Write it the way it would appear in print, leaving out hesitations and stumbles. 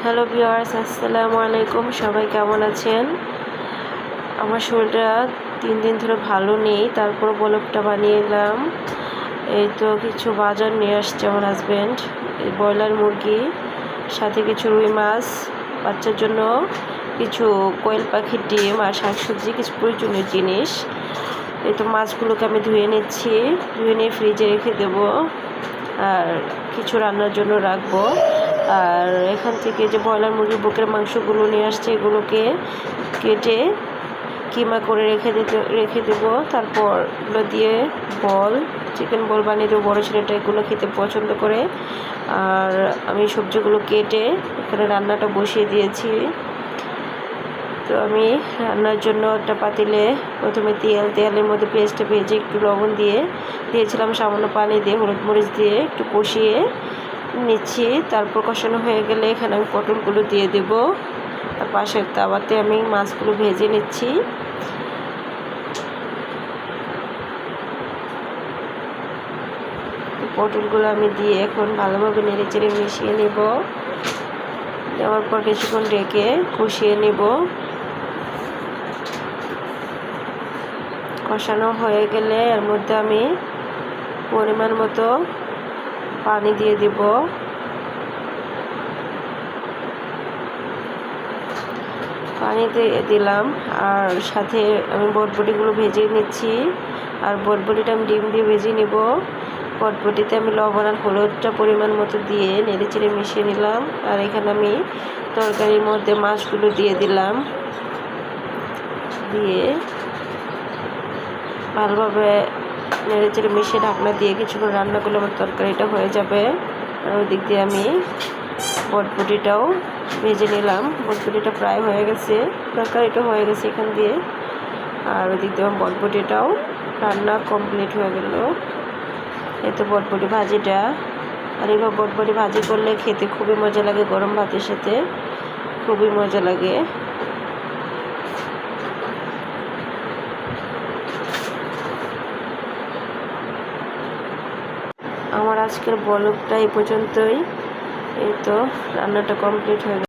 Hello viewers, আসসালামু আলাইকুম। সবাই কেমন আছেন? আমার শরীরটা 3 দিন ধরে ভালো নেই, তারপর বলকটা বানিয়ে এলাম। এই তো কিছু বাজার নিয়ে আসছে আমার হাজব্যান্ড, এই ব্রয়লার মুরগি, সাথে কিছু রুই মাছ, বাচ্চার জন্য কিছু কোয়েল পাখির ডিম আর শাকসবজি, কিছু প্রয়োজনীয় জিনিস। এই তো মাছগুলোকে আমি ধুয়ে নিচ্ছি, ধুয়ে নিয়ে ফ্রিজে রেখে দেবো আর কিছু রান্নার জন্য রাখবো। আর এখান থেকে যে ব্রয়লার মুরগির বুকের মাংসগুলো নিয়ে আসছে, এগুলোকে কেটে কিমা করে রেখে দেবো। তারপর এগুলো দিয়ে চিকেন বল বানিয়ে দেবো। বড়ো ছেলেটা এগুলো খেতে পছন্দ করে। আর আমি সবজিগুলো কেটে এখানে রান্নাটা বসিয়ে দিয়েছি। তো আমি রান্নার জন্য একটা পাতিলে প্রথমে তেলের মধ্যে পেঁয়াজটা ভেজে একটু লবণ দিয়েছিলাম, সামান্য পানি দিয়ে হলুদ মরিচ দিয়ে একটু কষিয়ে নিচ্ছি। তারপর কষানো হয়ে গেলে এখানে আমি পটলগুলো দিয়ে দেব। আর পাশের তাওয়াতে আমি মাছগুলো ভেজে নিচ্ছি। পটলগুলো আমি দিয়ে এখন ভালোভাবে নেড়েচেড়ে মিশিয়ে নেব। দেওয়ার পর কিছুক্ষণ রেখে কষিয়ে নেব। কষানো হয়ে গেলে এর মধ্যে আমি পরিমাণ মতো পানি দিয়ে দেব। পানি দিলাম আর সাথে আমি বটবটিগুলো ভেজে নিচ্ছি। আর বটবটিটা আমি ডিম দিয়ে ভেজে নিব। বটবটিতে আমি লবণ আর হলুদটা পরিমাণ মতো দিয়ে নেড়েচেড়ে মিশিয়ে নিলাম। আর এখানে আমি তরকারির মধ্যে মাছগুলো দিয়ে দিলাম, দিয়ে ভালোভাবে নেড়েচেড়ে মিশিয়ে ঢাকনা দিয়ে কিছুক্ষণ রান্না করলে আমার তরকারিটা হয়ে যাবে। আর ওই দিক দিয়ে আমি বটবটিটাও ভেজে নিলাম। বটবটিটা প্রায় হয়ে গেছে, তরকারিটা হয়ে গেছে এখান দিয়ে। আর ওই দিক দিয়ে বটবটিটাও রান্না কমপ্লিট হয়ে গেল। এই তো বটবটি ভাজিটা। আর এইভাবে বটবটি ভাজি করলে খেতে খুবই মজা লাগে, গরম ভাতের সাথে খুবই মজা লাগে। আমার আজকের ব্লগটা এই পর্যন্তই। এই তো রান্নাটা কমপ্লিট হয়ে গেল।